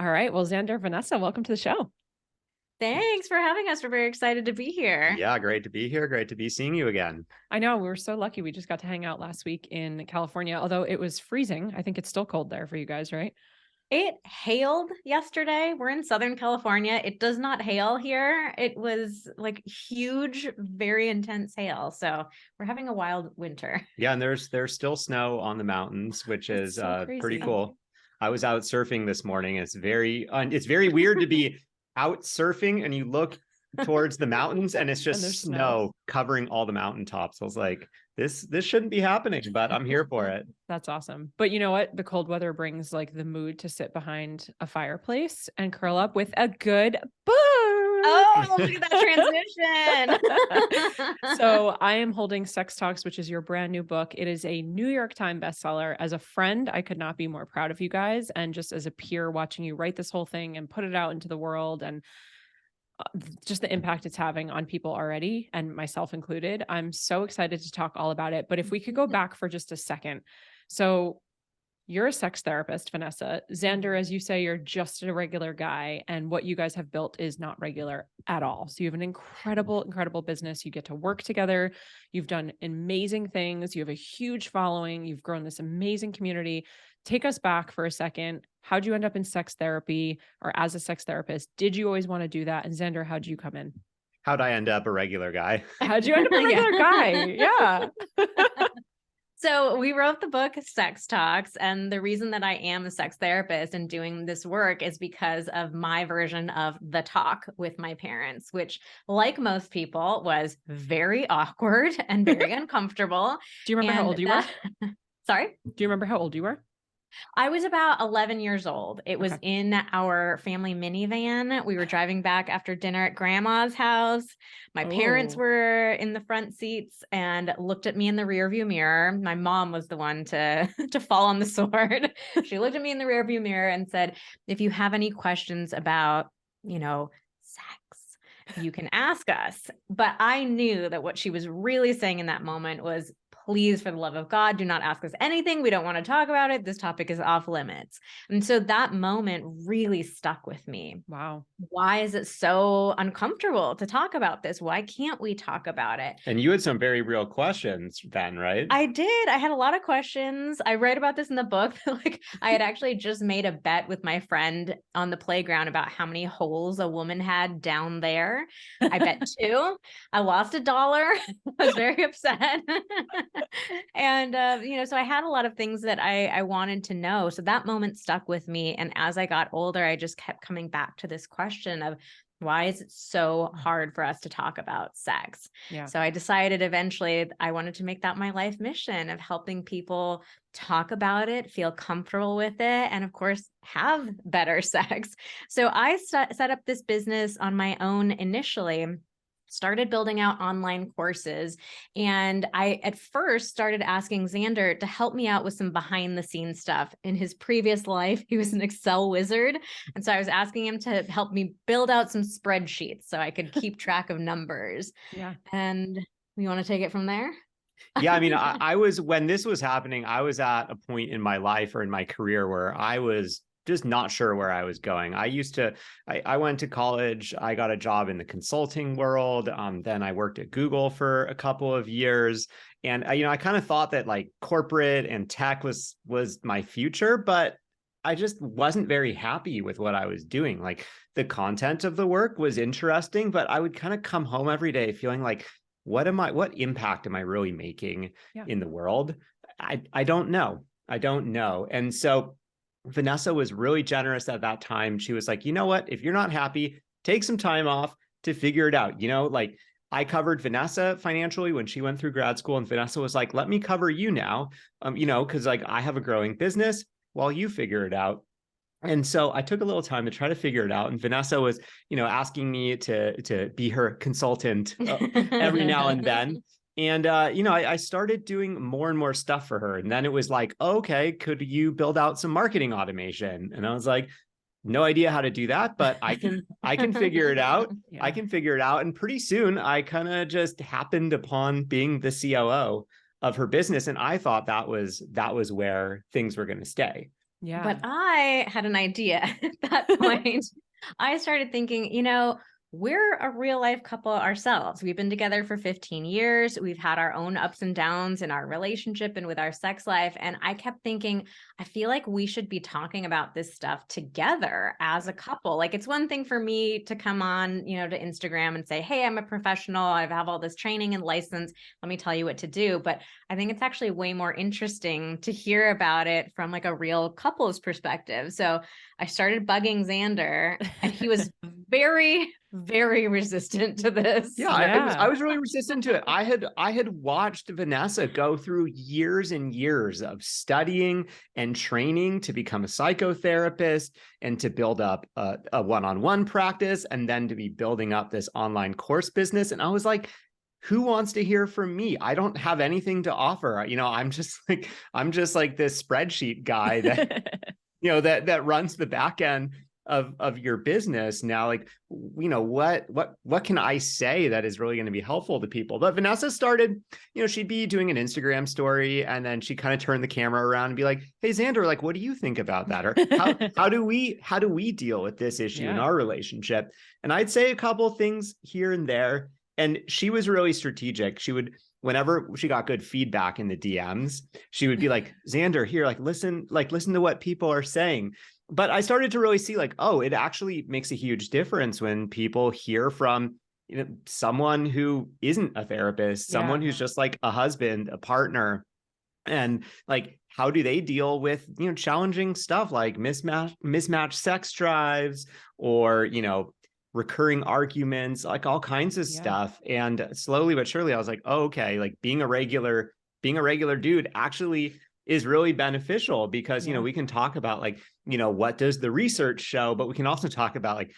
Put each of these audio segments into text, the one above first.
All right. Well, Xander, Vanessa, welcome to the show. Thanks for having us. We're very excited to be here. Yeah, great to be here. Great to be seeing you again. I know we were so lucky. We just got to hang out last week in California, although it was freezing. I think it's still cold there for you guys, right? It hailed yesterday. We're in Southern California. It does not hail here. It was like huge, very intense hail. So we're having a wild winter. Yeah, and there's still snow on the mountains, which That's is so pretty crazy. cool. I was out surfing this morning. It's very weird to be out surfing and you look towards the mountains and it's just there's snow covering all the mountaintops. I was like, this shouldn't be happening, but I'm here for it. That's awesome. But you know what? The cold weather brings like the mood to sit behind a fireplace and curl up with a good book. Oh, look at that transition. So I am holding Sex Talks, which is your brand new book. It is a New York Times bestseller. As a friend, I could not be more proud of you guys. And just as a peer watching you write this whole thing and put it out into the world and just the impact it's having on people already, and myself included. I'm so excited to talk all about it. But if we could go back for just a second. So you're a sex therapist, Vanessa. Xander, as you say, you're just a regular guy. And what you guys have built is not regular at all. So you have an incredible, incredible business. You get to work together. You've done amazing things. You have a huge following. You've grown this amazing community. Take us back for a second. How'd you end up in sex therapy or as a sex therapist? Did you always want to do that? And Xander, how'd you come in? How'd I end up a regular guy? How'd you end up a regular guy? Yeah. So we wrote the book Sex Talks, and the reason that I am a sex therapist and doing this work is because of my version of the talk with my parents, which, like most people, was very awkward and very uncomfortable. Do you remember how old you were? Sorry? Do you remember how old you were? I was about 11 years old. It was in our family minivan. We were driving back after dinner at grandma's house. My parents were in the front seats and looked at me in the rearview mirror. My mom was the one to fall on the sword. She looked at me in the rearview mirror and said, if you have any questions about, sex, you can ask us. But I knew that what she was really saying in that moment was, please, for the love of God, do not ask us anything. We don't want to talk about it. This topic is off limits. And so that moment really stuck with me. Wow. Why is it so uncomfortable to talk about this? Why can't we talk about it? And you had some very real questions then, right? I did. I had a lot of questions. I write about this in the book. Like I had actually just made a bet with my friend on the playground about how many holes a woman had down there. I bet 2. I lost $1. I was very upset. And, so I had a lot of things that I wanted to know. So that moment stuck with me. And as I got older, I just kept coming back to this question of, why is it so hard for us to talk about sex? Yeah. So I decided eventually I wanted to make that my life mission of helping people talk about it, feel comfortable with it, and of course, have better sex. So I set up this business on my own initially. Started building out online courses. And I, at first, started asking Xander to help me out with some behind the scenes stuff. In his previous life, he was an Excel wizard. And so I was asking him to help me build out some spreadsheets so I could keep track of numbers. Yeah. And you want to take it from there? Yeah, I mean, I was, when this was happening, I was at a point in my life or in my career where I was just not sure where I was going. I went to college, I got a job in the consulting world. Then I worked at Google for a couple of years. And, I kind of thought that like corporate and tech was my future, but I just wasn't very happy with what I was doing. Like the content of the work was interesting, but I would kind of come home every day feeling like, what impact am I really making in the world? I don't know. And so Vanessa was really generous at that time. She was like, you know what? If you're not happy, take some time off to figure it out. Like I covered Vanessa financially when she went through grad school, and Vanessa was like, let me cover you now, because like I have a growing business while you figure it out. And so I took a little time to try to figure it out. And Vanessa was, asking me to be her consultant every now and then. And, I started doing more and more stuff for her. And then it was like, okay, could you build out some marketing automation? And I was like, no idea how to do that, but I can figure it out. Yeah. I can figure it out. And pretty soon I kind of just happened upon being the COO of her business. And I thought that was where things were going to stay. Yeah. But I had an idea at that point. I started thinking, we're a real life couple ourselves. We've been together for 15 years. We've had our own ups and downs in our relationship and with our sex life. And I kept thinking, I feel like we should be talking about this stuff together as a couple. Like, it's one thing for me to come on, to Instagram and say, hey, I'm a professional. I have all this training and license. Let me tell you what to do. But I think it's actually way more interesting to hear about it from like a real couple's perspective. So I started bugging Xander, and he was very, very resistant to this. Yeah, I was really resistant to it. I had watched Vanessa go through years and years of studying and training to become a psychotherapist and to build up a one-on-one practice, and then to be building up this online course business. And I was like, who wants to hear from me? I don't have anything to offer. I'm just like this spreadsheet guy that that runs the back end of your business. Now, like, what can I say that is really going to be helpful to people? But Vanessa started, she'd be doing an Instagram story, and then she kind of turned the camera around and be like, hey, Xander, like, what do you think about that? Or how do we deal with this issue in our relationship? And I'd say a couple of things here and there. And she was really strategic. She would, whenever she got good feedback in the DMs, she would be like, Xander, here, listen to what people are saying. But I started to really see, like, oh, it actually makes a huge difference when people hear from someone who isn't a therapist, someone who's just like a husband, a partner, and like, how do they deal with challenging stuff like mismatched sex drives, or recurring arguments, like all kinds of stuff. And slowly but surely, I was like, oh, okay, like being a regular dude actually is really beneficial, because we can talk about like, what does the research show, but we can also talk about like,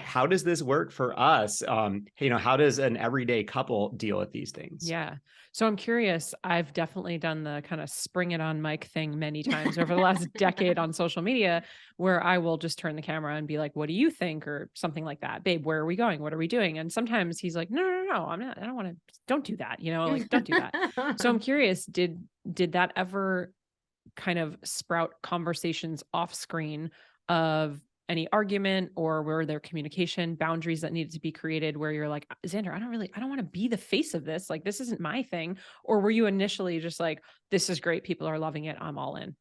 how does this work for us? How does an everyday couple deal with these things? Yeah. So I'm curious, I've definitely done the kind of spring it on mic thing many times over the last decade on social media, where I will just turn the camera and be like, what do you think? Or something like that. Babe, where are we going? What are we doing? And sometimes he's like, no, I'm not, I don't want to, don't do that. Like, don't do that. So I'm curious, did that ever kind of sprout conversations off screen of any argument, or were there communication boundaries that needed to be created where you're like, Xander, I don't want to be the face of this. Like, this isn't my thing. Or were you initially just like, this is great, people are loving it, I'm all in?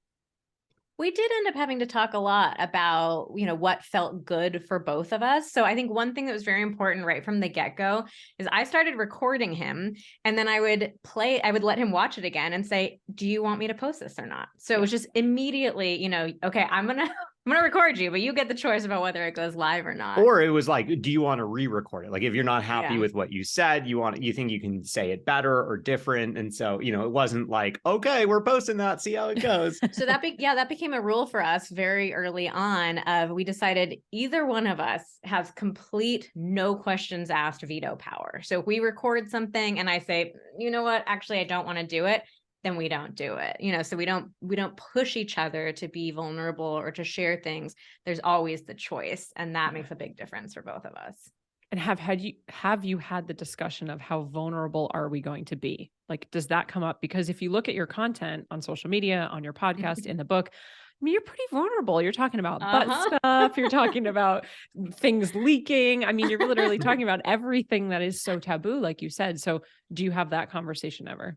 We did end up having to talk a lot about, what felt good for both of us. So I think one thing that was very important right from the get-go is I started recording him, and then I would let him watch it again and say, do you want me to post this or not? So it was just immediately, okay, I'm going to record you, but you get the choice about whether it goes live or not. Or it was like, do you want to re-record it? Like, if you're not happy with what you said, you think you can say it better or different. And so, it wasn't like, okay, we're posting that, see how it goes. So that became a rule for us very early on. We decided either one of us has complete, no questions asked veto power. So if we record something and I say, you know what, actually, I don't want to do it, then we don't do it. So we don't push each other to be vulnerable or to share things. There's always the choice, and that makes a big difference for both of us. And have you had the discussion of how vulnerable are we going to be? Like, does that come up? Because if you look at your content on social media, on your podcast, in the book, I mean, you're pretty vulnerable. You're talking about butt stuff. You're talking about things leaking. I mean, you're literally talking about everything that is so taboo, like you said. So do you have that conversation ever?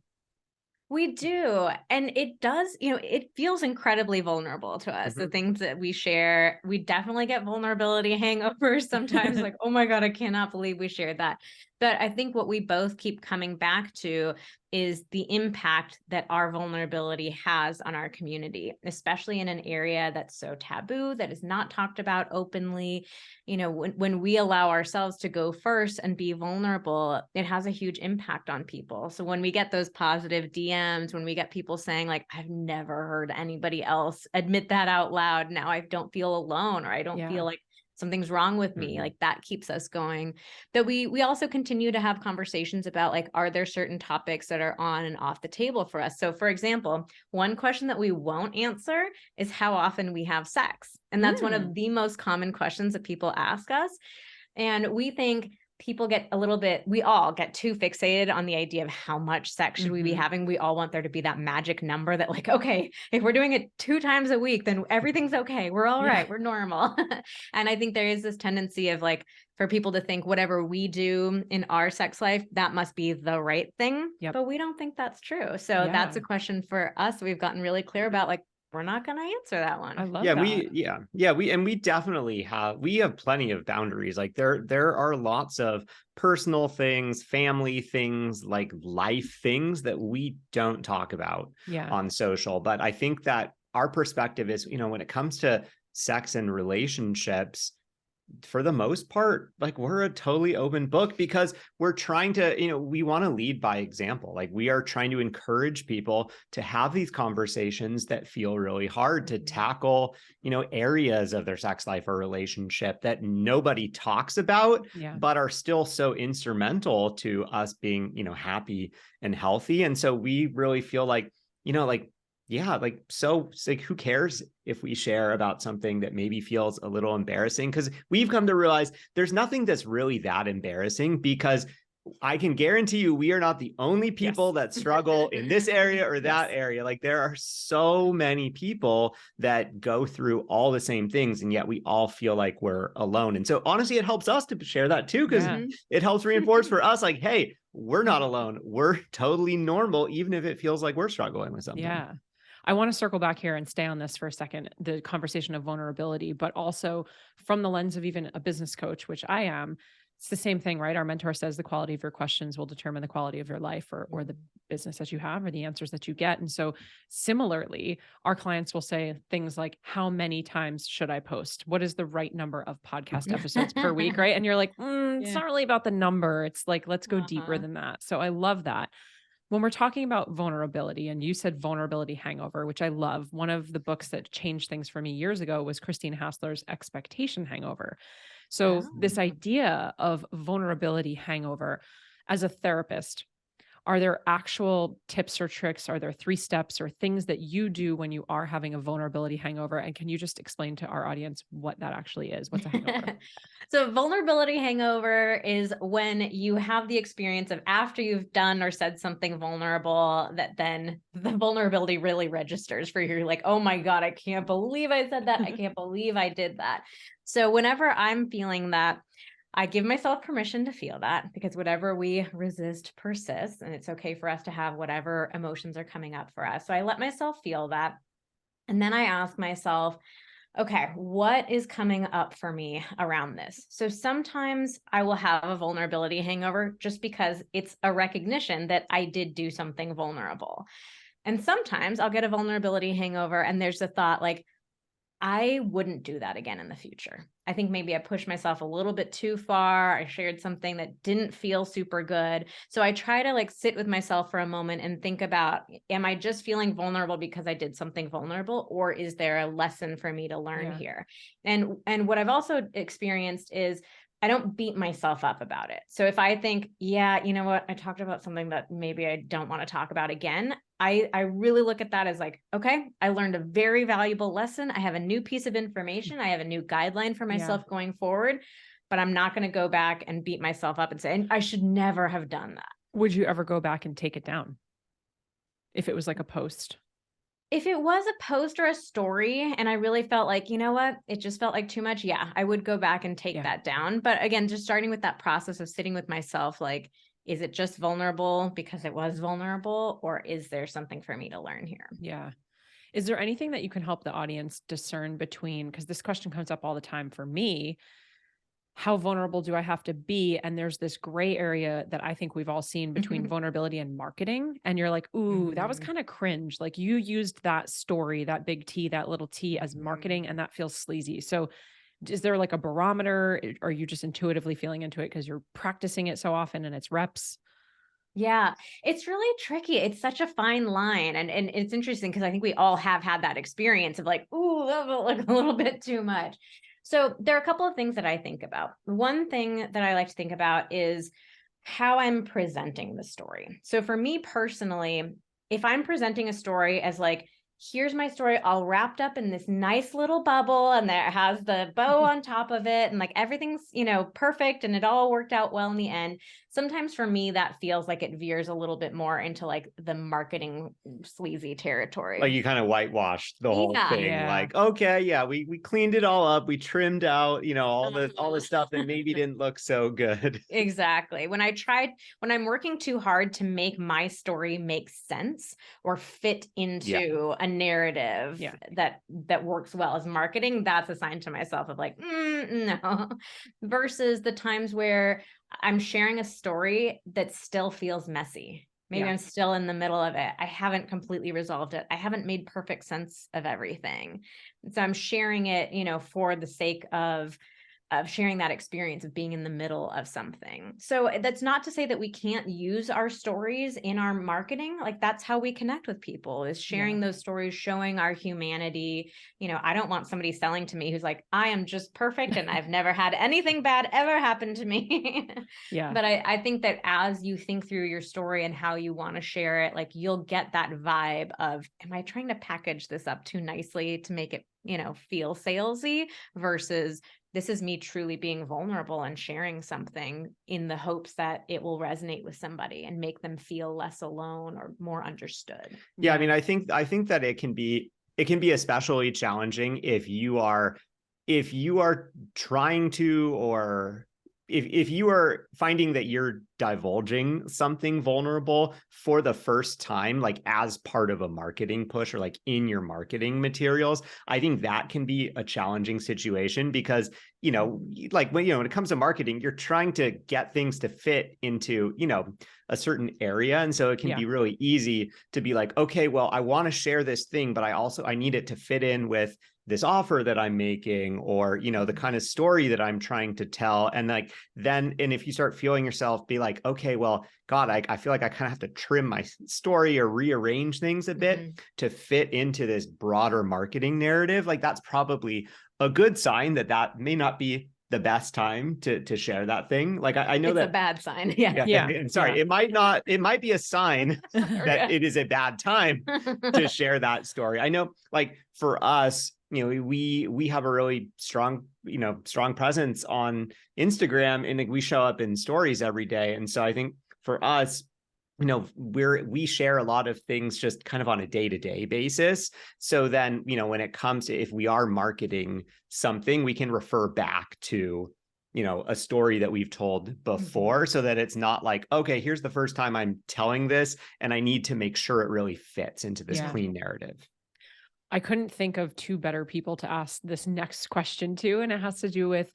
We do. And it does, it feels incredibly vulnerable to us. The things that we share, we definitely get vulnerability hangovers sometimes, like, oh my God, I cannot believe we shared that. But I think what we both keep coming back to is the impact that our vulnerability has on our community, especially in an area that's so taboo, that is not talked about openly. When we allow ourselves to go first and be vulnerable, it has a huge impact on people. So when we get those positive DMs, when we get people saying like, I've never heard anybody else admit that out loud, now I don't feel alone, or I don't feel like something's wrong with me, like that keeps us going. That we also continue to have conversations about like, are there certain topics that are on and off the table for us? So for example, one question that we won't answer is how often we have sex. And that's one of the most common questions that people ask us. And we think people get we all get too fixated on the idea of how much sex should we be having. We all want there to be that magic number that like, okay, if we're doing it 2 times a week, then everything's okay. We're all right. We're normal. And I think there is this tendency of like, for people to think whatever we do in our sex life, that must be the right thing. But we don't think that's true. So that's a question for us. We've gotten really clear about, like, we're not going to answer that one. I love that. We definitely have plenty of boundaries. Like there are lots of personal things, family things, like life things that we don't talk about on social. But I think that our perspective is, when it comes to sex and relationships, for the most part, like, we're a totally open book, because we're trying to, we want to lead by example. Like, we are trying to encourage people to have these conversations that feel really hard, to tackle, areas of their sex life or relationship that nobody talks about, but are still so instrumental to us being, happy and healthy. And so we really feel like, so who cares if we share about something that maybe feels a little embarrassing? Because we've come to realize there's nothing that's really that embarrassing, because I can guarantee you we are not the only people that struggle in this area or that area. Like, there are so many people that go through all the same things, and yet we all feel like we're alone. And so honestly, it helps us to share that too, because it helps reinforce for us, like, hey, we're not alone. We're totally normal, even if it feels like we're struggling with something. Yeah. I want to circle back here and stay on this for a second, the conversation of vulnerability, but also from the lens of even a business coach, which I am. It's the same thing, right? Our mentor says the quality of your questions will determine the quality of your life, or the business that you have, or the answers that you get. And so similarly, our clients will say things like, how many times should I post? What is the right number of podcast episodes per week, right? And you're like, it's not really about the number. It's like, let's go deeper than that. So I love that. When we're talking about vulnerability, and you said vulnerability hangover, which I love. One of the books that changed things for me years ago was Christine Hassler's Expectation Hangover. So this idea of vulnerability hangover, as a therapist, are there actual tips or tricks? Are there 3 steps or things that you do when you are having a vulnerability hangover? And can you just explain to our audience what that actually is? What's a hangover? So vulnerability hangover is when you have the experience of, after you've done or said something vulnerable, that then the vulnerability really registers for you. You're like, oh my God, I can't believe I said that. I can't believe I did that. So whenever I'm feeling that, I give myself permission to feel that, because whatever we resist persists, and it's okay for us to have whatever emotions are coming up for us. So I let myself feel that. And then I ask myself, okay, what is coming up for me around this? So sometimes I will have a vulnerability hangover just because it's a recognition that I did do something vulnerable. And sometimes I'll get a vulnerability hangover and there's a thought like, I wouldn't do that again in the future. I think maybe I pushed myself a little bit too far. I shared something that didn't feel super good. So I try to like sit with myself for a moment and think about, am I just feeling vulnerable because I did something vulnerable, or is there a lesson for me to learn here? And what I've also experienced is I don't beat myself up about it. So if I think, yeah, you know what, I talked about something that maybe I don't want to talk about again, I really look at that as like, okay, I learned a very valuable lesson. I have a new piece of information. I have a new guideline for myself going forward, but I'm not going to go back and beat myself up and say, I should never have done that. Would you ever go back and take it down if it was like a post? If it was a post or a story and I really felt like, you know what, it just felt like too much. Yeah, I would go back and take that down. But again, just starting with that process of sitting with myself, like, is it just vulnerable because it was vulnerable, or is there something for me to learn here? Yeah. Is there anything that you can help the audience discern between, because this question comes up all the time for me, how vulnerable do I have to be? And there's this gray area that I think we've all seen between vulnerability and marketing. And you're like, ooh, that was kind of cringe. Like, you used that story, that big T, that little T, as marketing, and that feels sleazy. So is there like a barometer? Or are you just intuitively feeling into it because you're practicing it so often and it's reps? Yeah, it's really tricky. It's such a fine line. And it's interesting because I think we all have had that experience of like, ooh, that felt like a little bit too much. So there are a couple of things that I think about. One thing that I like to think about is how I'm presenting the story. So for me personally, if I'm presenting a story as like, here's my story all wrapped up in this nice little bubble, and there has the bow on top of it, and like everything's, perfect, and it all worked out well in the end. Sometimes for me, that feels like it veers a little bit more into like the marketing sleazy territory. Like you kind of whitewashed the whole thing. Yeah. Like, okay, yeah, we cleaned it all up. We trimmed out, all the stuff that maybe didn't look so good. Exactly. When I'm working too hard to make my story make sense or fit into a narrative that works well as marketing, that's a sign to myself of like, no. Versus the times where I'm sharing a story that still feels messy. Maybe I'm still in the middle of it. I haven't completely resolved it. I haven't made perfect sense of everything. So I'm sharing it, for the sake of sharing that experience of being in the middle of something. So that's not to say that we can't use our stories in our marketing. Like that's how we connect with people, is sharing those stories, showing our humanity. I don't want somebody selling to me who's like, I am just perfect and I've never had anything bad ever happen to me. Yeah. But I think that as you think through your story and how you want to share it, like you'll get that vibe of, am I trying to package this up too nicely to make it, feel salesy, versus this is me truly being vulnerable and sharing something in the hopes that it will resonate with somebody and make them feel less alone or more understood. Yeah, I mean, I think that it can be especially challenging if you are trying to, or if you are finding that you're divulging something vulnerable for the first time, like as part of a marketing push or like in your marketing materials. I think that can be a challenging situation because, like when it comes to marketing, you're trying to get things to fit into, a certain area. And so it can be really easy to be like, okay, well, I want to share this thing, but I need it to fit in with this offer that I'm making, or, the kind of story that I'm trying to tell. And like, and if you start feeling yourself be like, okay, well, God, I feel like I kind of have to trim my story or rearrange things a bit to fit into this broader marketing narrative. Like that's probably a good sign that may not be the best time to share that thing. Like I know it's that a bad sign. And sorry, it might be a sign that it is a bad time to share that story. I know, like for us, we have a really strong presence on Instagram, and like, we show up in stories every day. And so I think for us, we share a lot of things just kind of on a day-to-day basis. So then, when it comes to, if we are marketing something, we can refer back to, a story that we've told before, so that it's not like, okay, here's the first time I'm telling this, and I need to make sure it really fits into this clean narrative. I couldn't think of two better people to ask this next question to, and it has to do with,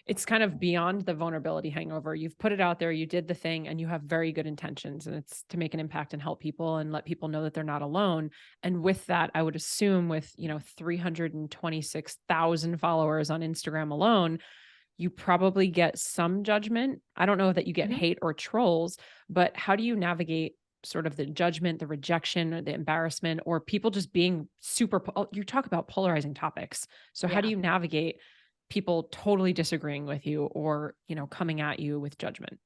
it's kind of beyond the vulnerability hangover. You've put it out there, you did the thing, and you have very good intentions, and it's to make an impact and help people and let people know that they're not alone. And with that, I would assume with, 326,000 followers on Instagram alone, you probably get some judgment. I don't know that you get hate or trolls, but how do you navigate sort of the judgment, the rejection, or the embarrassment, or people just being you talk about polarizing topics. So how do you navigate people totally disagreeing with you, or, coming at you with judgment?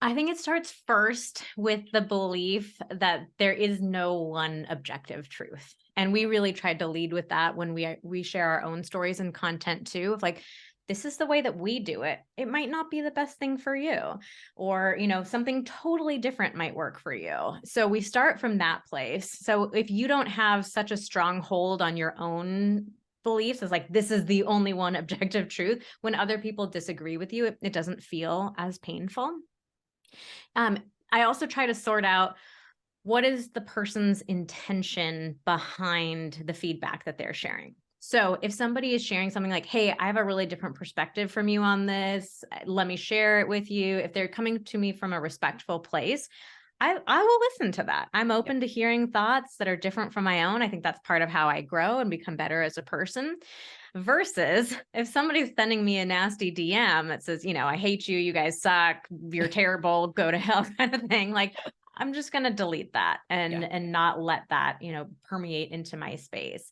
I think it starts first with the belief that there is no one objective truth. And we really tried to lead with that when we share our own stories and content too, of like, this is the way that we do it. It might not be the best thing for you, or, something totally different might work for you. So we start from that place. So if you don't have such a strong hold on your own beliefs as like, this is the only one objective truth, when other people disagree with you, it doesn't feel as painful. I also try to sort out, what is the person's intention behind the feedback that they're sharing. So if somebody is sharing something like, hey, I have a really different perspective from you on this, let me share it with you. If they're coming to me from a respectful place, I will listen to that. I'm open to hearing thoughts that are different from my own. I think that's part of how I grow and become better as a person. Versus if somebody's sending me a nasty DM that says, I hate you, you guys suck, you're terrible, go to hell kind of thing. Like, I'm just going to delete that and not let that, permeate into my space.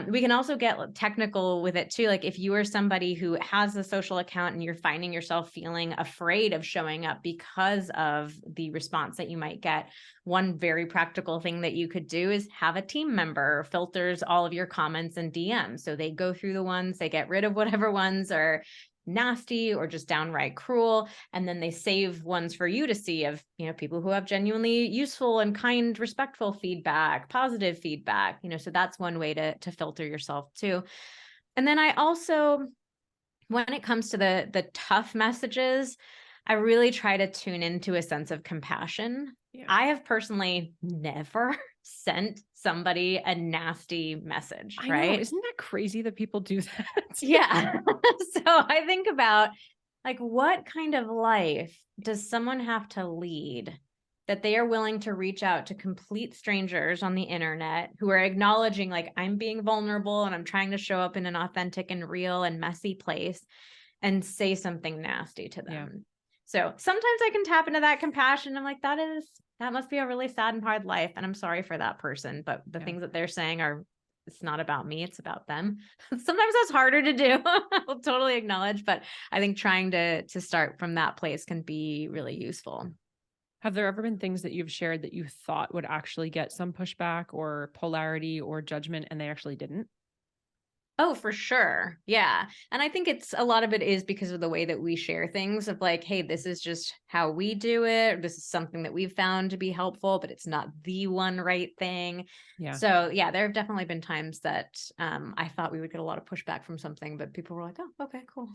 We can also get technical with it too. Like if you are somebody who has a social account and you're finding yourself feeling afraid of showing up because of the response that you might get, one very practical thing that you could do is have a team member filters all of your comments and DMs. So they go through the ones, they get rid of whatever ones are nasty or just downright cruel, and then they save ones for you to see of, you know, people who have genuinely useful and kind, respectful feedback, positive feedback, you know. So that's one way to filter yourself too. And then I also, when it comes to the tough messages, I really try to tune into a sense of compassion. Yeah. I have personally never sent somebody a nasty message, I right? know. Isn't that crazy that people do that? Yeah. So I think about, like, what kind of life does someone have to lead that they are willing to reach out to complete strangers on the internet who are acknowledging, like, I'm being vulnerable and I'm trying to show up in an authentic and real and messy place, and say something nasty to them. Yeah. So sometimes I can tap into that compassion. I'm like, that must be a really sad and hard life, and I'm sorry for that person. But the Yeah. things that they're saying are, it's not about me, it's about them. Sometimes that's harder to do. I'll totally acknowledge, but I think trying to start from that place can be really useful. Have there ever been things that you've shared that you thought would actually get some pushback or polarity or judgment and they actually didn't? Oh, for sure. Yeah. And I think it's a lot of it is because of the way that we share things, of like, hey, this is just how we do it. This is something that we've found to be helpful, but it's not the one right thing. Yeah. So yeah, there have definitely been times that I thought we would get a lot of pushback from something, but people were like, oh, okay, cool.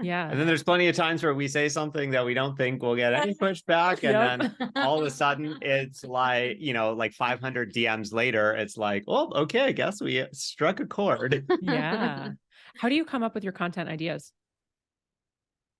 Yeah. And then there's plenty of times where we say something that we don't think will get any pushback. And Yep. then all of a sudden it's like, you know, like 500 DMs later, it's like, well, okay, I guess we struck a chord. Yeah. How do you come up with your content ideas?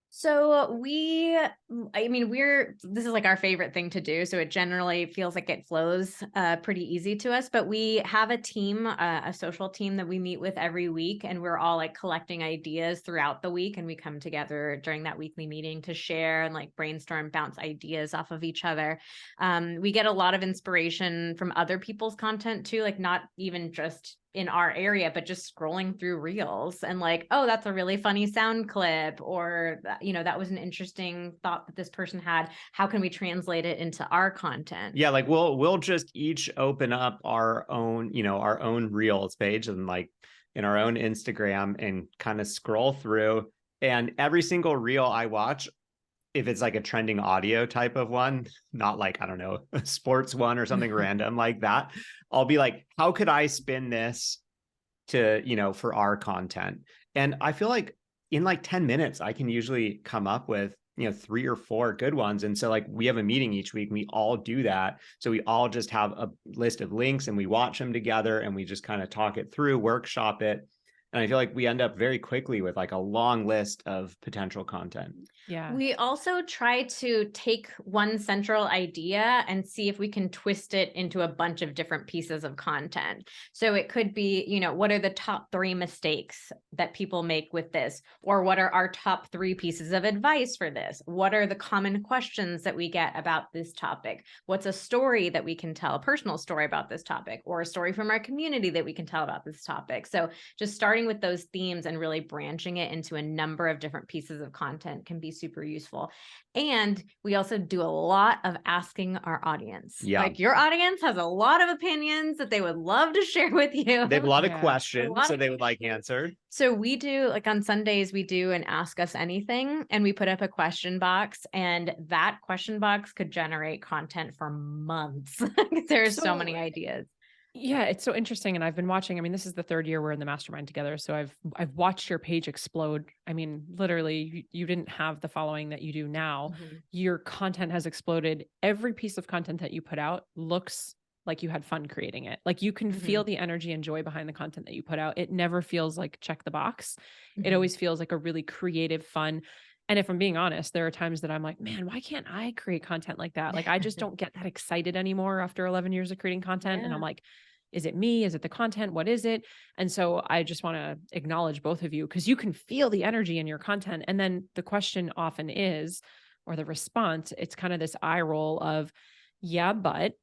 So this is like our favorite thing to do. So it generally feels like it flows pretty easy to us, but we have a team, a social team that we meet with every week, and we're all like collecting ideas throughout the week. And we come together during that weekly meeting to share and like brainstorm, bounce ideas off of each other. We get a lot of inspiration from other people's content too, like not even just in our area, but just scrolling through reels and like, oh, that's a really funny sound clip, or you know, that was an interesting thought that this person had. How can we translate it into our content? Yeah, like we'll just each open up our own, you know, our own reels page and like in our own Instagram and kind of scroll through. And every single reel I watch, if it's like a trending audio type of one, not like, I don't know, a sports one or something random like that, I'll be like, how could I spin this to, you know, for our content? And I feel like in like 10 minutes, I can usually come up with, you know, 3 or 4 good ones. And so like we have a meeting each week, and we all do that. So we all just have a list of links and we watch them together and we just kind of talk it through, workshop it. And I feel like we end up very quickly with like a long list of potential content. Yeah. We also try to take one central idea and see if we can twist it into a bunch of different pieces of content. So it could be, you know, what are the top 3 mistakes that people make with this? Or what are our top 3 pieces of advice for this? What are the common questions that we get about this topic? What's a story that we can tell, a personal story about this topic, or a story from our community that we can tell about this topic? So just starting with those themes and really branching it into a number of different pieces of content can be super useful. And we also do a lot of asking our audience. Yeah. Like your audience has a lot of opinions that they would love to share with you. They have a lot of Yeah. questions, lot so of they would like answered. So we do, like on Sundays, we do an Ask Us Anything, and we put up a question box, and that question box could generate content for months. There's so many ideas. Yeah, it's so interesting. And I've been watching, I mean, this is the 3rd year we're in the mastermind together. So I've watched your page explode. I mean, literally you didn't have the following that you do now. Mm-hmm. Your content has exploded. Every piece of content that you put out looks like you had fun creating it. Like you can feel the energy and joy behind the content that you put out. It never feels like check the box. It always feels like a really creative, fun. And if I'm being honest, there are times that I'm like, man, why can't I create content like that? Like, I just don't get that excited anymore after 11 years of creating content. And I'm like, is it me? Is it the content? What is it? And so I just want to acknowledge both of you, because you can feel the energy in your content. And then the question often is, or the response, it's kind of this eye roll of, yeah, but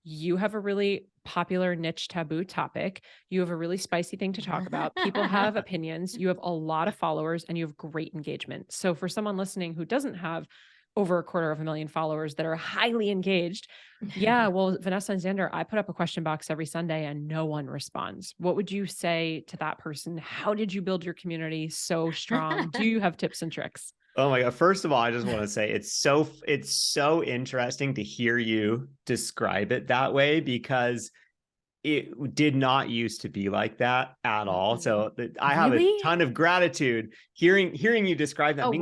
you have a really popular niche taboo topic. You have a really spicy thing to talk about. People have opinions. You have a lot of followers and you have great engagement. So for someone listening who doesn't have over 250,000 followers that are highly engaged, yeah, well, Vanessa and Xander, I put up a question box every Sunday and no one responds. What would you say to that person? How did you build your community so strong? Do you have tips and tricks? Oh my God. First of all, I just want to say it's so interesting to hear you describe it that way, because it did not used to be like that at all. So I have a ton of gratitude hearing you describe that,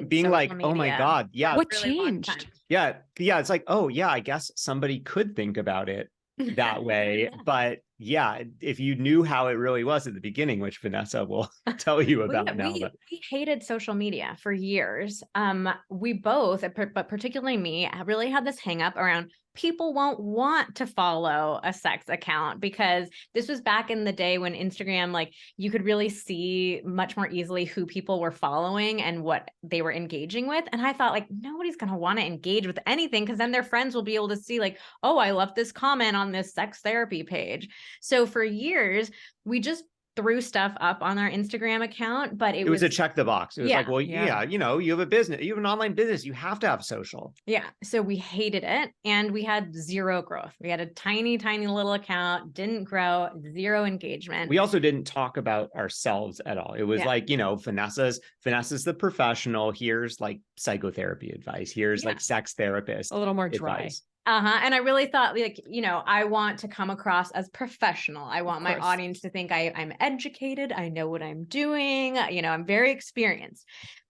being like, oh my God, yeah. What changed? Yeah. It's like, oh yeah, I guess somebody could think about it that way. But yeah, if you knew how it really was at the beginning, which Vanessa will tell you about now. We hated social media for years. We both, but particularly me, really had this hang up around people won't want to follow a sex account, because this was back in the day when Instagram, like, you could really see much more easily who people were following and what they were engaging with. And I thought, like, nobody's going to want to engage with anything, because then their friends will be able to see, like, oh, I left this comment on this sex therapy page. So for years, we just threw stuff up on our Instagram account, but it was a check the box. It was like, well, yeah, you know, you have a business, you have an online business, you have to have social. Yeah. So we hated it and we had zero growth. We had a tiny, tiny little account, didn't grow, zero engagement. We also didn't talk about ourselves at all. It was like, you know, Vanessa's the professional. Here's like psychotherapy advice. Here's like sex therapist. A little more dry. Advice. And I really thought, like, you know, I want to come across as professional. I want my audience to think I'm educated. I know what I'm doing. You know, I'm very experienced.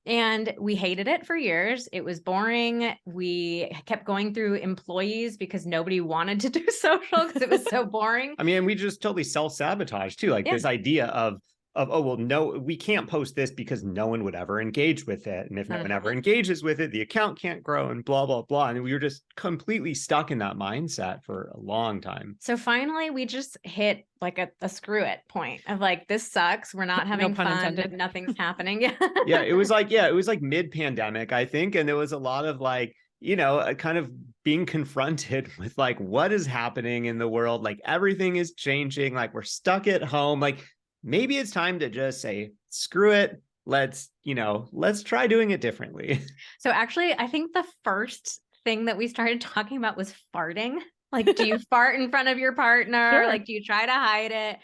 And we hated it for years. It was boring. We kept going through employees because nobody wanted to do social because it was so boring. I mean, we just totally self-sabotage too. Like this idea of, oh, well, no, we can't post this because no one would ever engage with it. And if no one ever engages with it, the account can't grow and blah, blah, blah. And we were just completely stuck in that mindset for a long time. So finally, we just hit like a screw it point of like, this sucks. We're not having fun. Nothing's happening. Yeah. It was like mid-pandemic, I think. And there was a lot of like, you know, kind of being confronted with like, what is happening in the world? Like everything is changing. Like we're stuck at home. Like, maybe it's time to just say, screw it. Let's try doing it differently. So actually, I think the first thing that we started talking about was farting. Like, do you fart in front of your partner? Sure. Like, do you try to hide it?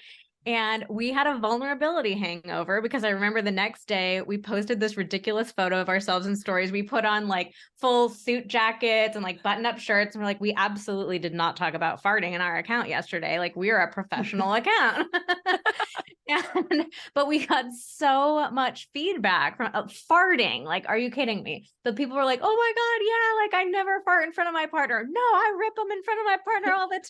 And we had a vulnerability hangover because I remember the next day we posted this ridiculous photo of ourselves in stories. We put on like full suit jackets and like button up shirts. And we're like, we absolutely did not talk about farting in our account yesterday. Like we're a professional account. But we got so much feedback from farting. Like, are you kidding me? But people were like, oh my God, yeah, like I never fart in front of my partner. No, I rip them in front of my partner all the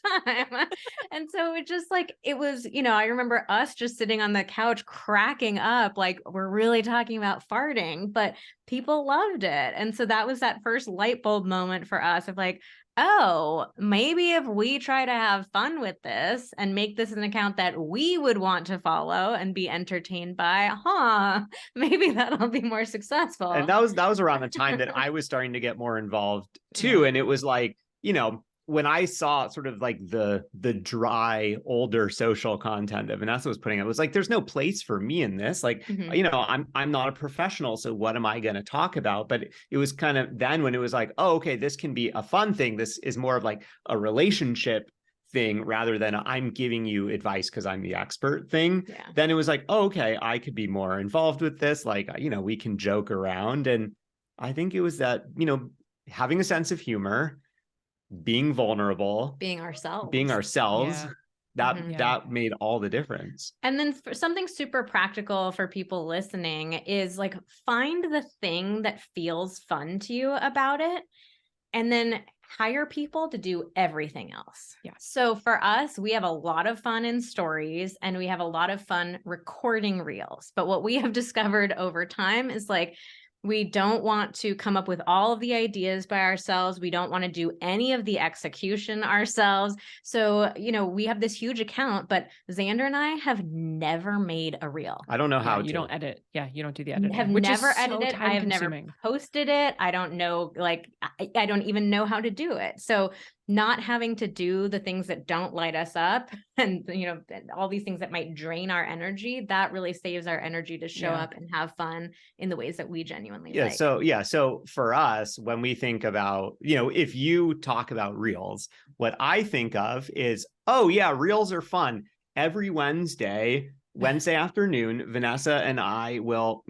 time. And so it just like, it was, you know, I remember us just sitting on the couch cracking up, like we're really talking about farting, but people loved it. And so that was that first light bulb moment for us of like, oh, maybe if we try to have fun with this and make this an account that we would want to follow and be entertained by, maybe that'll be more successful. And that was around the time that I was starting to get more involved too. And it was like, you know, when I saw sort of like the dry, older social content that Vanessa was putting up, it was like, there's no place for me in this. Like, you know, I'm not a professional. So what am I going to talk about? But it was kind of then when it was like, oh, okay, this can be a fun thing. This is more of like a relationship thing rather than I'm giving you advice because I'm the expert thing. Yeah. Then it was like, oh, okay, I could be more involved with this. Like, you know, we can joke around. And I think it was that, you know, having a sense of humor, being vulnerable, being ourselves, that made all the difference. And then for something super practical for people listening is like, find the thing that feels fun to you about it, and then hire people to do everything else. Yeah. So for us, we have a lot of fun in stories and we have a lot of fun recording reels. But what we have discovered over time is like, we don't want to come up with all of the ideas by ourselves. We don't want to do any of the execution ourselves. So, you know, we have this huge account, but Xander and I have never made a reel. I don't know how you don't edit. Yeah, you don't do the editing. Have never edited. I have never posted it. I don't know, like, I don't even know how to do it. So not having to do the things that don't light us up and, all these things that might drain our energy, that really saves our energy to show up and have fun in the ways that we genuinely like. So for us, when we think about, if you talk about reels, what I think of is, oh yeah, reels are fun. Every Wednesday afternoon, Vanessa and I will,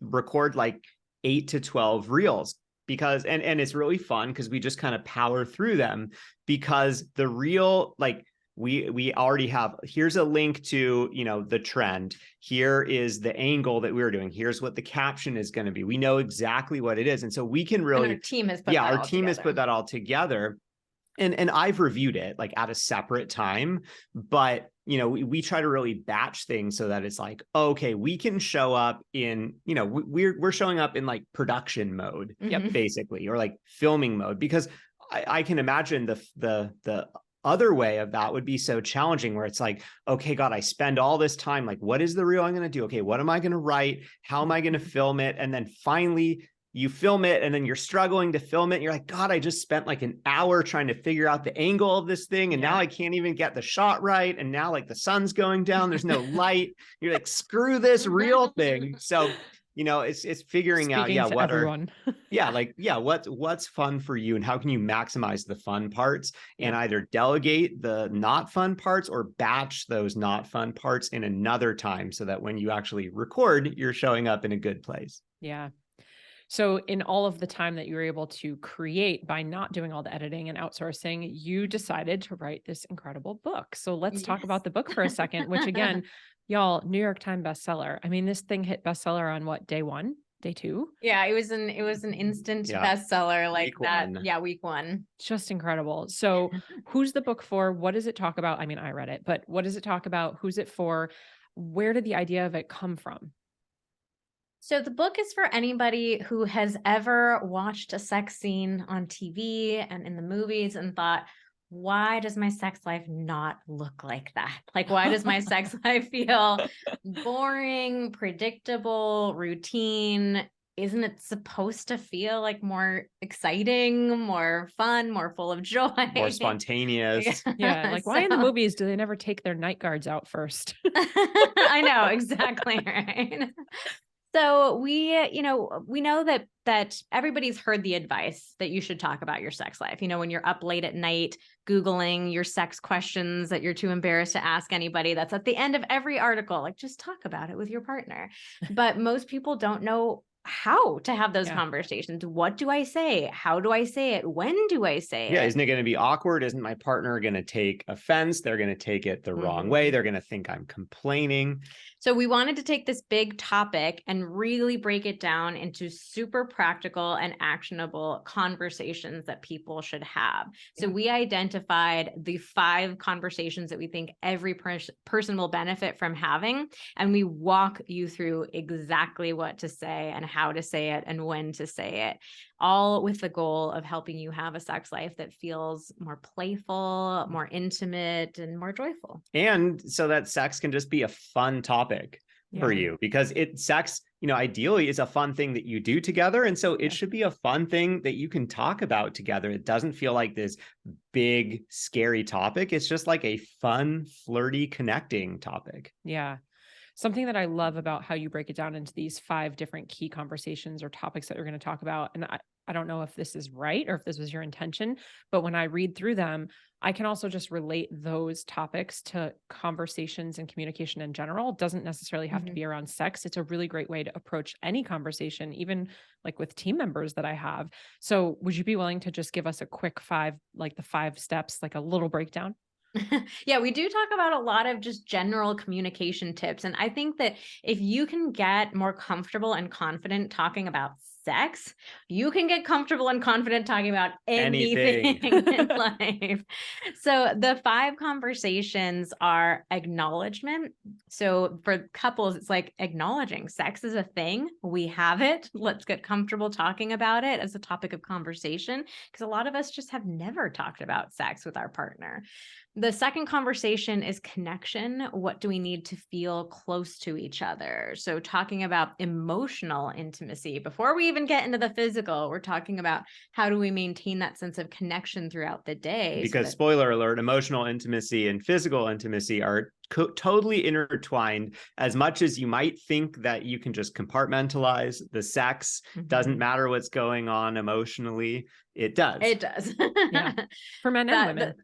record like 8 to 12 reels, because and it's really fun because we just kind of power through them, because the reel, like we already have, here's a link to, the trend, here is the angle that we're doing, here's what the caption is going to be, we know exactly what it is, and so we can really, and our team has put has put that all together. And I've reviewed it like at a separate time, but we try to really batch things so that it's like, okay, we can show up in, we're showing up in like production mode, basically, or like filming mode, because I can imagine the other way of that would be so challenging, where it's like, okay, God, I spend all this time, like, what is the reel I'm going to do? Okay, what am I going to write? How am I going to film it? And then finally you film it, and then you're struggling to film it. And you're like, God, I just spent like an hour trying to figure out the angle of this thing. And now I can't even get the shot right. And now like the sun's going down, there's no light. You're like, screw this real thing. So, it's figuring out, what's fun for you, and how can you maximize the fun parts, and either delegate the not fun parts or batch those not fun parts in another time, so that when you actually record, you're showing up in a good place. Yeah. So in all of the time that you were able to create by not doing all the editing and outsourcing, you decided to write this incredible book. So let's talk about the book for a second, which again, y'all, New York Times bestseller. I mean, this thing hit bestseller on what, day 1, day 2? Yeah, it was an instant bestseller like week that. 1. Yeah, week 1. Just incredible. So who's the book for? What does it talk about? I mean, I read it, but what does it talk about? Who's it for? Where did the idea of it come from? So the book is for anybody who has ever watched a sex scene on TV and in the movies and thought, why does my sex life not look like that? Like, why does my sex life feel boring, predictable, routine? Isn't it supposed to feel like more exciting, more fun, more full of joy, more spontaneous? Yeah. Like, why in the movies do they never take their night guards out first? I know, exactly right. So we know that everybody's heard the advice that you should talk about your sex life. When you're up late at night, Googling your sex questions that you're too embarrassed to ask anybody, that's at the end of every article. Like, just talk about it with your partner. But most people don't know how to have those conversations. What do I say? How do I say it? When do I say it? Yeah. Isn't it going to be awkward? Isn't my partner going to take offense? They're going to take it the wrong way. They're going to think I'm complaining. So we wanted to take this big topic and really break it down into super practical and actionable conversations that people should have. So we identified the 5 conversations that we think every person will benefit from having. And we walk you through exactly what to say and how to say it and when to say it, all with the goal of helping you have a sex life that feels more playful, more intimate, and more joyful. And so that sex can just be a fun topic for you, because sex, ideally is a fun thing that you do together. And so it should be a fun thing that you can talk about together. It doesn't feel like this big, scary topic. It's just like a fun, flirty, connecting topic. Yeah. Something that I love about how you break it down into these 5 different key conversations or topics that you're going to talk about. And I don't know if this is right or if this was your intention, but when I read through them, I can also just relate those topics to conversations and communication in general. It doesn't necessarily have to be around sex. It's a really great way to approach any conversation, even like with team members that I have. So would you be willing to just give us a quick 5, like the 5 steps, like a little breakdown? Yeah, we do talk about a lot of just general communication tips. And I think that if you can get more comfortable and confident talking about sex, you can get comfortable and confident talking about anything in life. So the 5 conversations are acknowledgement. So for couples, it's like acknowledging sex is a thing. We have it. Let's get comfortable talking about it as a topic of conversation, because a lot of us just have never talked about sex with our partner. The second conversation is connection. What do we need to feel close to each other? So talking about emotional intimacy before we even get into the physical, we're talking about how do we maintain that sense of connection throughout the day? Because spoiler alert, emotional intimacy and physical intimacy are totally intertwined. As much as you might think that you can just compartmentalize the sex, doesn't matter what's going on emotionally, it does. It does. Yeah. For men and women.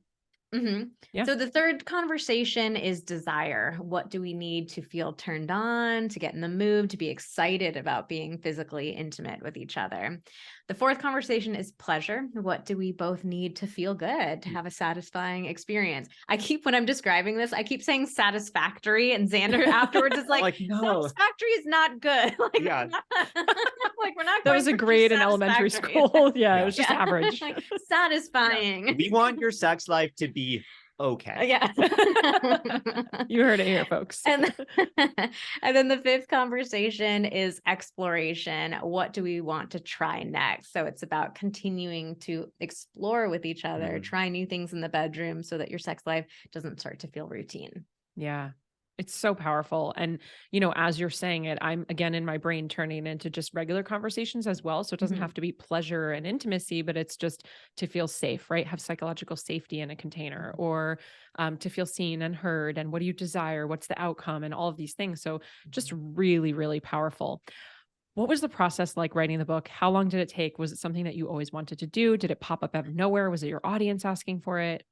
Yeah. So the third conversation is desire. What do we need to feel turned on, to get in the mood, to be excited about being physically intimate with each other? The fourth conversation is pleasure. What do we both need to feel good, to have a satisfying experience? When I'm describing this, I keep saying satisfactory, and Xander afterwards is like no, satisfactory is not good. Like, yeah. We're not. That was a grade in elementary school. Yeah, it was just average. Like, satisfying. Yeah. We want your sex life to be okay. Yeah. You heard it here, folks. And then the fifth conversation is exploration. What do we want to try next? So it's about continuing to explore with each other, try new things in the bedroom so that your sex life doesn't start to feel routine. Yeah. It's so powerful. And, as you're saying it, I'm again in my brain turning into just regular conversations as well. So it doesn't have to be pleasure and intimacy, but it's just to feel safe, right? Have psychological safety in a container, or to feel seen and heard. And what do you desire? What's the outcome? And all of these things. So just really, really powerful. What was the process like writing the book? How long did it take? Was it something that you always wanted to do? Did it pop up out of nowhere? Was it your audience asking for it?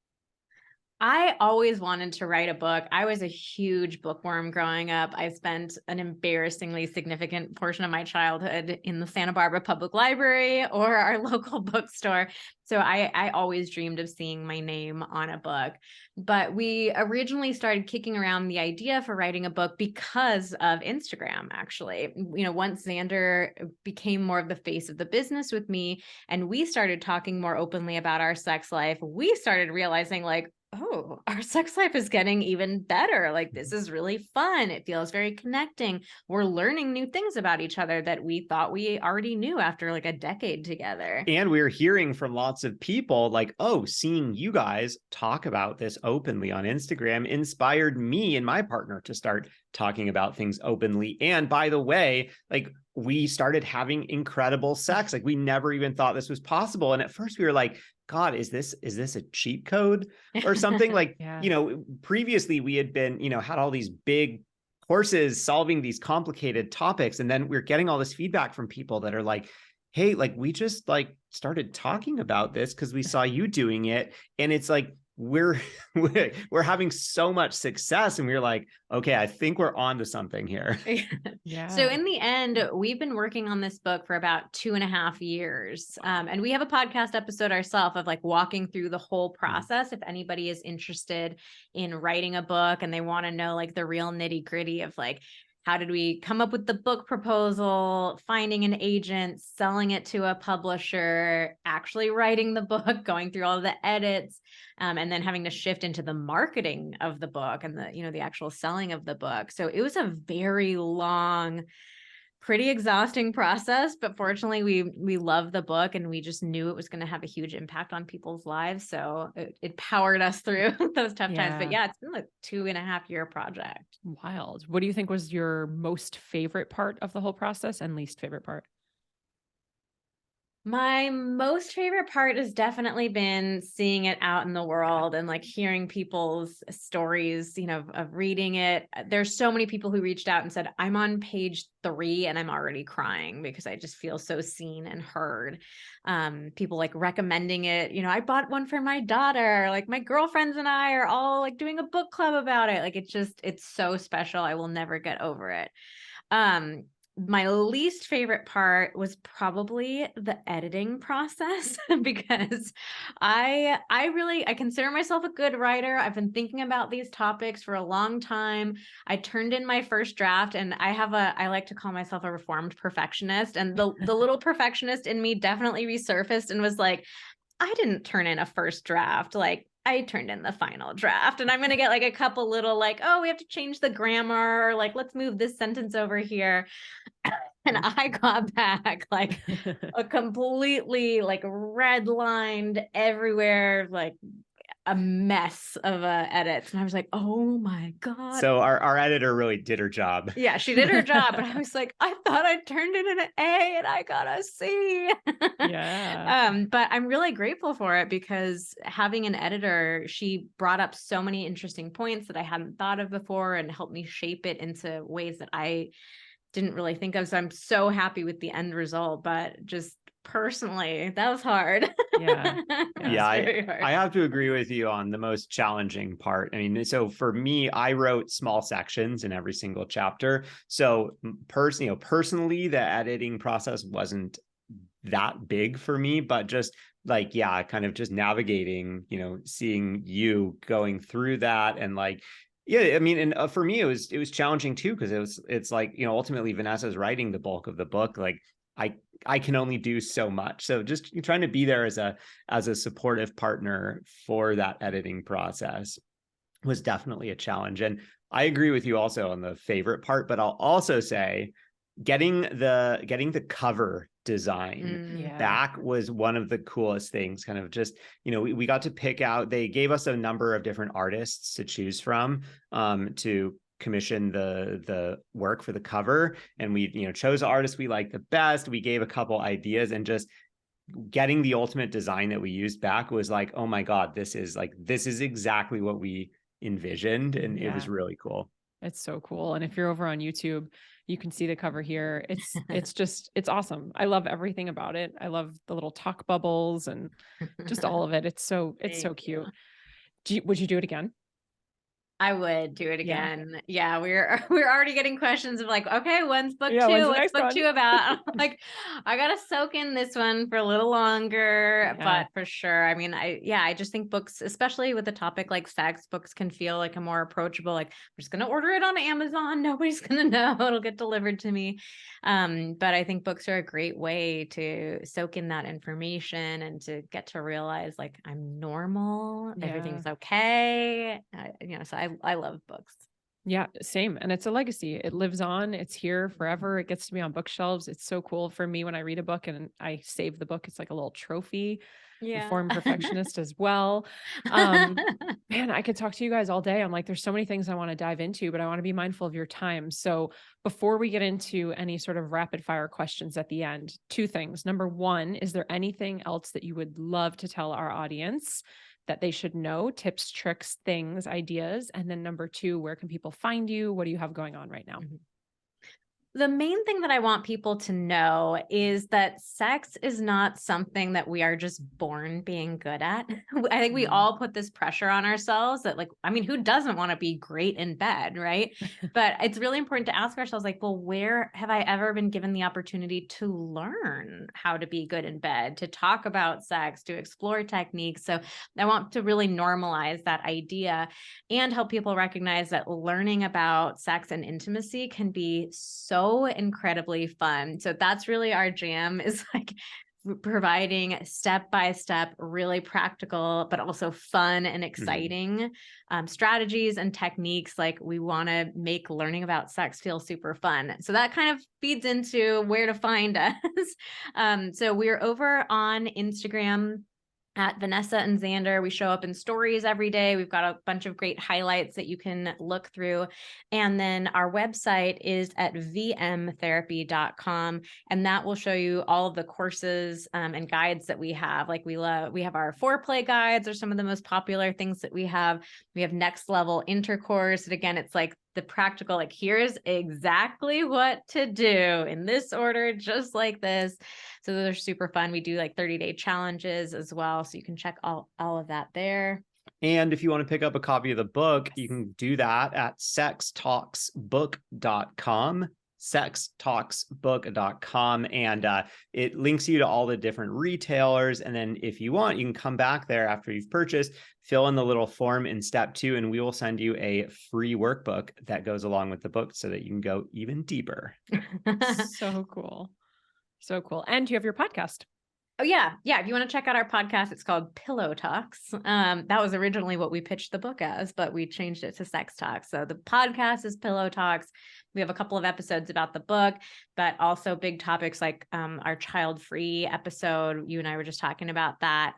I always wanted to write a book. I was a huge bookworm growing up. I spent an embarrassingly significant portion of my childhood in the Santa Barbara Public Library or our local bookstore. So I always dreamed of seeing my name on a book. But we originally started kicking around the idea for writing a book because of Instagram, actually. Once Xander became more of the face of the business with me, and we started talking more openly about our sex life, we started realizing, like, oh, our sex life is getting even better. Like, this is really fun. It feels very connecting. We're learning new things about each other that we thought we already knew after like a decade together. And we're hearing from lots of people like, oh, seeing you guys talk about this openly on Instagram inspired me and my partner to start talking about things openly. And by the way, like, we started having incredible sex. Like, we never even thought this was possible. And at first we were like, God, is this a cheat code or something? Like, previously we had been, had all these big courses solving these complicated topics. And then we're getting all this feedback from people that are like, hey, like, we just like started talking about this because we saw you doing it. And it's like, we're having so much success, and we're like, okay, I think we're on to something here. Yeah. So in the end, we've been working on this book for about 2.5 years. And we have a podcast episode ourselves of like walking through the whole process. If anybody is interested in writing a book and they want to know like the real nitty gritty of like, how did we come up with the book proposal, finding an agent, selling it to a publisher, actually writing the book, going through all the edits, and then having to shift into the marketing of the book and the actual selling of the book. So it was a very long, pretty exhausting process, but fortunately we love the book and we just knew it was going to have a huge impact on people's lives. So it powered us through those tough times. But yeah, it's been like 2.5-year project. Wild. What do you think was your most favorite part of the whole process and least favorite part? My most favorite part has definitely been seeing it out in the world and like hearing people's stories, of reading it. There's so many people who reached out and said, I'm on page 3 and I'm already crying because I just feel so seen and heard. People like recommending it. I bought one for my daughter. Like, my girlfriends and I are all like doing a book club about it. Like, it's so special. I will never get over it. My least favorite part was probably the editing process because I consider myself a good writer. I've been thinking about these topics for a long time. I turned in my first draft, and I like to call myself a reformed perfectionist, and the little perfectionist in me definitely resurfaced and was like, I didn't turn in a first draft. Like, I turned in the final draft, and I'm going to get like a couple little like, oh, we have to change the grammar, or like, let's move this sentence over here. And I got back like a completely like redlined everywhere, like a mess of edits. And I was like, oh my God. So our editor really did her job. Yeah, she did her job, but I was like, I thought I turned in an A and I got a C. Yeah. But I'm really grateful for it because having an editor, she brought up so many interesting points that I hadn't thought of before and helped me shape it into ways that I didn't really think of. So I'm so happy with the end result, but just personally, that was hard. Yeah. Yeah, hard. I have to agree with you on the most challenging part. I mean, so for me, I wrote small sections in every single chapter. So personally, the editing process wasn't that big for me, but just like, yeah, kind of just navigating, seeing you going through that and like, yeah, I mean, and for me, it was challenging too, because it's like, ultimately Vanessa's writing the bulk of the book. Like I can only do so much. So just trying to be there as a supportive partner for that editing process was definitely a challenge. And I agree with you also on the favorite part, but I'll also say getting the cover design back was one of the coolest things. Kind of just, we got to pick out, they gave us a number of different artists to choose from to commission the work for the cover, and we chose the artist we liked the best. We gave a couple ideas, and just getting the ultimate design that we used back was like, oh my God, this is exactly what we envisioned, and it was really cool. It's so cool. And if you're over on YouTube, you can see the cover here. It's awesome. I love everything about it. I love the little talk bubbles and just all of it. It's so cute. Would you do it again? I would do it again. Yeah, we're already getting questions of like, okay, when's book 2? What's book 2 about? I'm like, I gotta soak in this one for a little longer, but for sure. I mean, I just think books, especially with a topic like sex, books can feel like a more approachable, like I'm just gonna order it on Amazon. Nobody's gonna know. It'll get delivered to me. But I think books are a great way to soak in that information and to get to realize like I'm normal, everything's okay. So I love books. Yeah, same. And it's a legacy. It lives on. It's here forever. It gets to be on bookshelves. It's so cool for me when I read a book and I save the book. It's like a little trophy. Yeah. A form perfectionist as well. Man, I could talk to you guys all day. I'm like, there's so many things I want to dive into, but I want to be mindful of your time. So before we get into any sort of rapid fire questions at the end, 2 things. Number 1, is there anything else that you would love to tell our audience that they should know? Tips, tricks, things, ideas. And then number 2, where can people find you? What do you have going on right now? The main thing that I want people to know is that sex is not something that we are just born being good at. I think we all put this pressure on ourselves that like, I mean, who doesn't want to be great in bed, right? But it's really important to ask ourselves like, well, where have I ever been given the opportunity to learn how to be good in bed, to talk about sex, to explore techniques? So I want to really normalize that idea and help people recognize that learning about sex and intimacy can be so incredibly fun. So that's really our jam, is like providing step-by-step, really practical, but also fun and exciting strategies and techniques. Like we want to make learning about sex feel super fun. So that kind of feeds into where to find us. So we're over on Instagram at Vanessa and Xander. We show up in stories every day. We've got a bunch of great highlights that you can look through. And then our website is at vmtherapy.com. And that will show you all of the courses and guides that we have. Like we have our foreplay guides are some of the most popular things that we have. We have next level intercourse. And again, it's like the practical, like here's exactly what to do in this order, just like this. So those are super fun. We do like 30-day challenges as well. So you can check all of that there. And if you want to pick up a copy of the book, you can do that at sextalksbook.com. sextalksbook.com, and it links you to all the different retailers. And then if you want, you can come back there after you've purchased, fill in the little form in step 2, and we will send you a free workbook that goes along with the book so that you can go even deeper. So cool. So cool. And you have your podcast. Oh yeah. Yeah. If you want to check out our podcast, it's called Pillow Talks. That was originally what we pitched the book as, but we changed it to Sex Talks. So the podcast is Pillow Talks. We have a couple of episodes about the book, but also big topics like our child-free episode. You and I were just talking about that.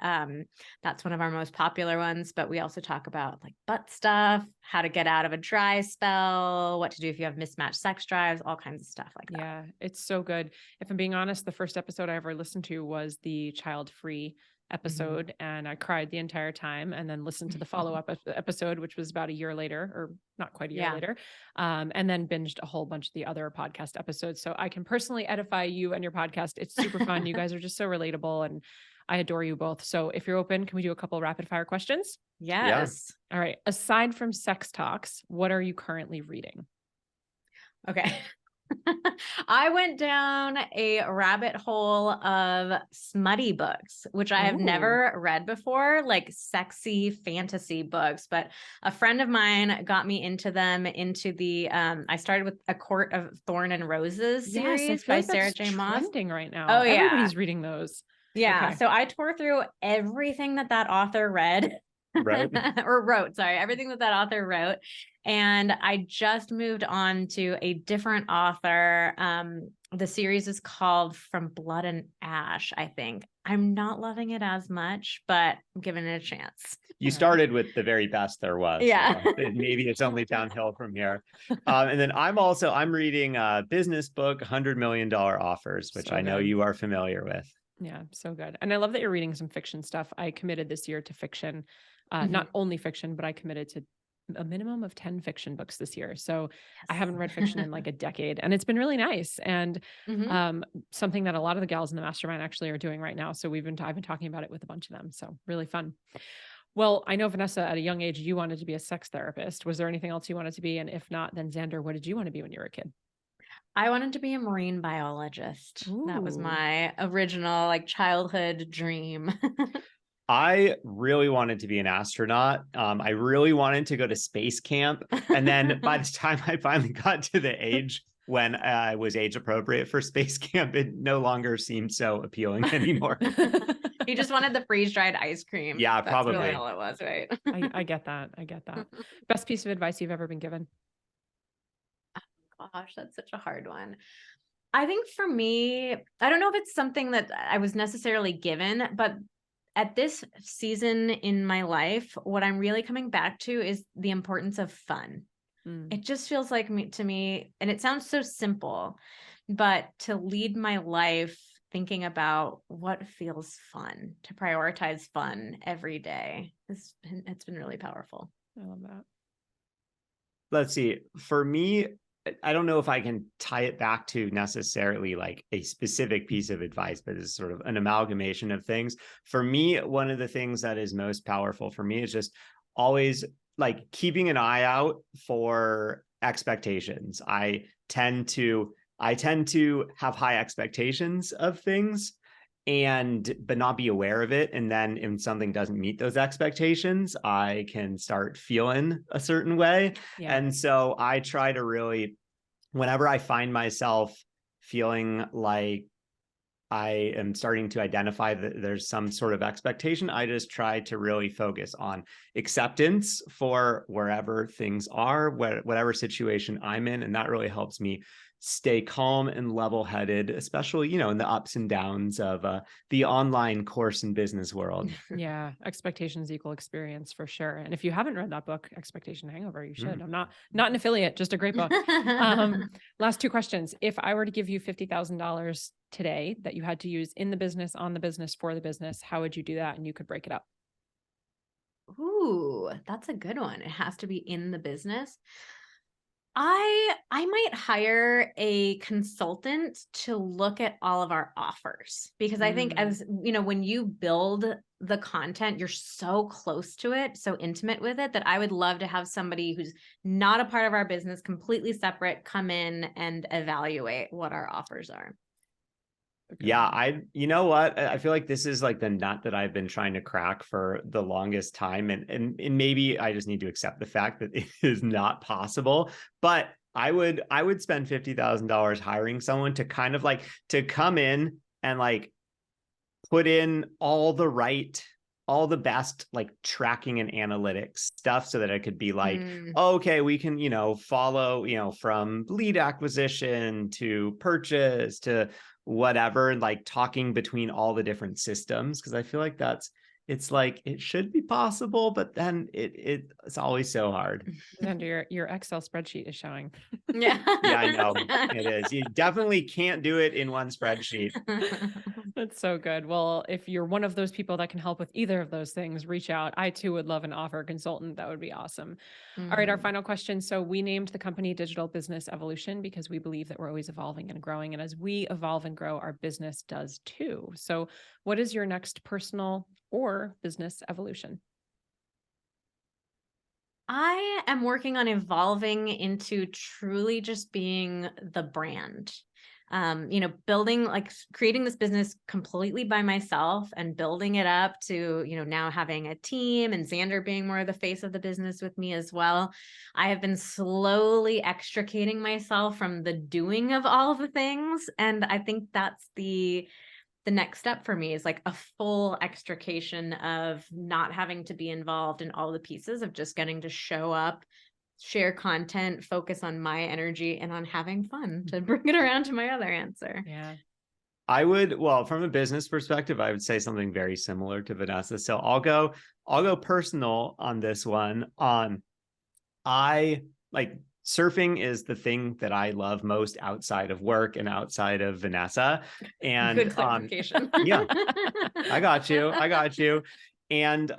That's one of our most popular ones, but we also talk about like butt stuff, how to get out of a dry spell, what to do if you have mismatched sex drives, all kinds of stuff like that. Yeah, it's so good. If I'm being honest, the first episode I ever listened to was the child-free episode, and I cried the entire time, and then listened to the follow-up episode, which was about a year later, or not quite a year later, and then binged a whole bunch of the other podcast episodes. So I can personally edify you and your podcast. It's super fun. You guys are just so relatable, and I adore you both. So if you're open, can we do a couple rapid fire questions? Yes. All right. Aside from Sex Talks, what are you currently reading? Okay. I went down a rabbit hole of smutty books, which I have never read before, like sexy fantasy books, but a friend of mine got me into them, into the, I started with A Court of Thorn and Roses series by Sarah J. Maas. Trending right now. Oh yeah. Everybody's reading those. Yeah. Okay. So I tore through everything that author read. Wrote, sorry, everything that author wrote. And I just moved on to a different author. The series is called From Blood and Ash, I think. I'm not loving it as much, but I'm giving it a chance. You started with the very best there was. Yeah. So maybe it's only downhill from here. And then I'm reading a business book, $100 Million Offers, which I know you are familiar with. Yeah, so good. And I love that you're reading some fiction stuff. I committed this year to fiction, not only fiction, but I committed to a minimum of 10 fiction books this year. So I haven't read fiction in like a decade, and it's been really nice. And something that a lot of the gals in the mastermind actually are doing right now. So I've been talking about it with a bunch of them. So really fun. Well, I know, Vanessa, at a young age, you wanted to be a sex therapist. Was there anything else you wanted to be? And if not, then Xander, what did you want to be when you were a kid? I wanted to be a marine biologist. Ooh. That was my original like childhood dream. I really wanted to be an astronaut. I really wanted to go to space camp. And then by the time I finally got to the age when I was age appropriate for space camp, it no longer seemed so appealing anymore. You just wanted the freeze-dried ice cream. Yeah, That's probably. really all it was, right? I get that. I get that. Best piece of advice you've ever been given? Gosh, that's such a hard one. I think for me, I don't know if it's something that I was necessarily given, but at this season in my life, what I'm really coming back to is the importance of fun. It just feels like to me, and it sounds so simple, but to lead my life thinking about what feels fun, to prioritize fun every day, it's been really powerful. I love that. Let's see. For me, I don't know if I can tie it back to necessarily like a specific piece of advice, but it's sort of an amalgamation of things. For me, one of the things that is most powerful for me is just always like keeping an eye out for expectations. I tend to have high expectations of things but not be aware of it. And then if something doesn't meet those expectations, I can start feeling a certain way. Yeah. And so I try to really, whenever I find myself feeling like I am starting to identify that there's some sort of expectation, I just try to really focus on acceptance for wherever things are, whatever situation I'm in. And that really helps me stay calm and level-headed, especially, in the ups and downs of the online course and business world. Yeah. Expectations equal experience for sure. And if you haven't read that book, Expectation Hangover, you should. I'm not an affiliate, just a great book. Last two questions. If I were to give you $50,000 today that you had to use in the business, on the business, for the business, how would you do that? And you could break it up. Ooh, that's a good one. It has to be in the business. I might hire a consultant to look at all of our offers, because I think, as when you build the content, you're so close to it, so intimate with it, that I would love to have somebody who's not a part of our business, completely separate, come in and evaluate what our offers are. Yeah, you know what? I feel like this is like the nut that I've been trying to crack for the longest time. And maybe I just need to accept the fact that it is not possible. But I would spend $50,000 hiring someone to kind of like to come in and like put in all the best like tracking and analytics stuff so that I could be like, okay, we can, follow, from lead acquisition to purchase to whatever, like talking between all the different systems. Cause I feel like it's like, it should be possible, but then it's always so hard. Xander, your Excel spreadsheet is showing. Yeah. Yeah, I know it is. You definitely can't do it in one spreadsheet. That's so good. Well, if you're one of those people that can help with either of those things, reach out. I too would love an offer consultant. That would be awesome. All right, our final question. So we named the company Digital Business Evolution because we believe that we're always evolving and growing. And as we evolve and grow, our business does too. So what is your next personal or business evolution? I am working on evolving into truly just being the brand. Building, like creating this business completely by myself and building it up to, now having a team and Xander being more of the face of the business with me as well. I have been slowly extricating myself from the doing of all the things. And I think that's the next step for me, is like a full extrication of not having to be involved in all the pieces, of just getting to show up, share content, focus on my energy and on having fun, to bring it around to my other answer. Yeah. From a business perspective, I would say something very similar to Vanessa. So I'll go personal on this one. I like surfing is the thing that I love most outside of work and outside of Vanessa. And good clarification. Yeah, I got you. And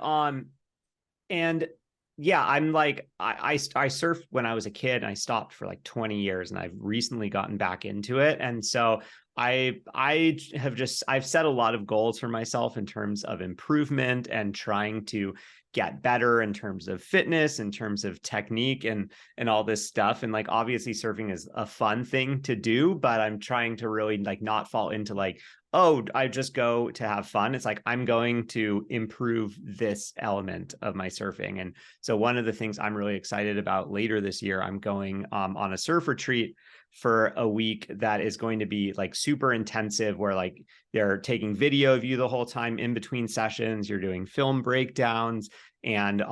yeah, I'm like, I surfed when I was a kid and I stopped for like 20 years and I've recently gotten back into it. And so I've set a lot of goals for myself in terms of improvement and trying to get better in terms of fitness, in terms of technique and all this stuff. And like, obviously surfing is a fun thing to do, but I'm trying to really like not fall into like, oh, I just go to have fun. It's like, I'm going to improve this element of my surfing. And so one of the things I'm really excited about later this year, I'm going on a surf retreat for a week that is going to be like super intensive, where like they're taking video of you the whole time in between sessions, you're doing film breakdowns and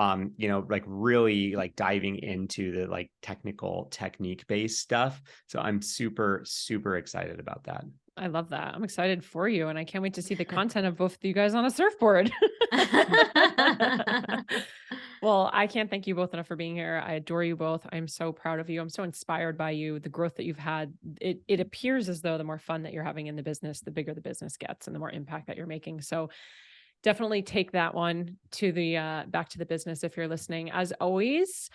like really like diving into the like technical technique based stuff. So I'm super, super excited about that. I love that. I'm excited for you. And I can't wait to see the content of both of you guys on a surfboard. Well, I can't thank you both enough for being here. I adore you both. I'm so proud of you. I'm so inspired by you, the growth that you've had. It appears as though the more fun that you're having in the business, the bigger the business gets and the more impact that you're making. So definitely take that one to the back to the business if you're listening. As always,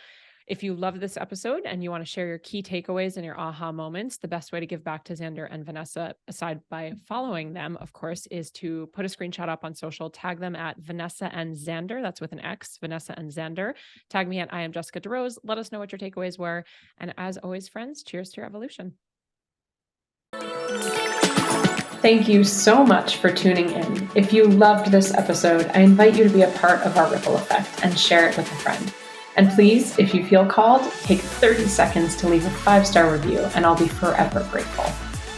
if you love this episode and you want to share your key takeaways and your aha moments, the best way to give back to Xander and Vanessa, aside by following them, of course, is to put a screenshot up on social, tag them at Vanessa and Xander. That's with an X, Vanessa and Xander. Tag me at I am Jessica DeRose. Let us know what your takeaways were. And as always, friends, cheers to your evolution. Thank you so much for tuning in. If you loved this episode, I invite you to be a part of our ripple effect and share it with a friend. And please, if you feel called, take 30 seconds to leave a 5-star review, and I'll be forever grateful.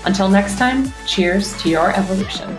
Until next time, cheers to your evolution.